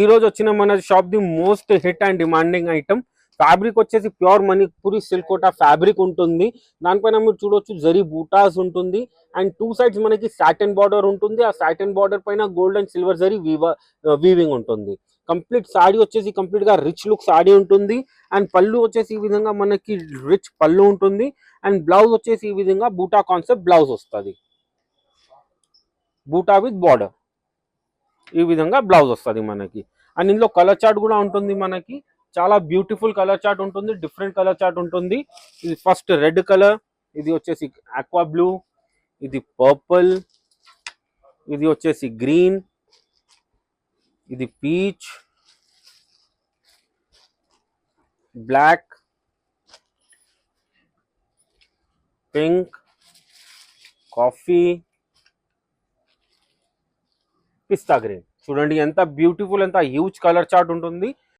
ఈ రోజు వచ్చిన మన shop the most hit and demanding item. Fabric వచ్చేసి pure Manipuri silk Kota fabric ఉంటుంది. దానిపైన మీరు చూడొచ్చు జరీ బూటాస్ ఉంటుంది అండ్ టూ సైడ్స్ మనకి సాటిన్ బార్డర్ ఉంటుంది. ఆ సాటిన్ బార్డర్ పైన gold and silver zari weaving ఉంటుంది. కంప్లీట్ సాడీ వచ్చేసి కంప్లీట్ గా రిచ్ లుక్ సాడీ ఉంటుంది అండ్ పళ్ళు వచ్చేసి ఈ విధంగా మనకి రిచ్ పళ్ళు ఉంటుంది అండ్ బ్లౌజ్ వచ్చేసి ఈ విధంగా బూటా కాన్సెప్ట్ బ్లౌజ్ వస్తుంది. బూటా విత్ బార్డర్ ఈ విధంగా బ్లౌజ్ వస్తుంది మనకి. అండ్ ఇందులో కలర్ చార్ట్ కూడా ఉంటుంది మనకి. చాలా బ్యూటిఫుల్ కలర్ చార్ట్ ఉంటుంది, డిఫరెంట్ కలర్ చార్ట్ ఉంటుంది. ఇది ఫస్ట్ రెడ్ కలర్, ఇది వచ్చేసి ఆక్వా బ్లూ, ఇది పర్పుల్, ఇది వచ్చేసి గ్రీన్, ఇది పీచ్, బ్లాక్, పింక్, కాఫీ, పిస్తా గ్రీన్. చూడండి ఎంత బ్యూటిఫుల్, ఎంత హ్యూజ్ కలర్ చార్ట్ ఉంటుంది.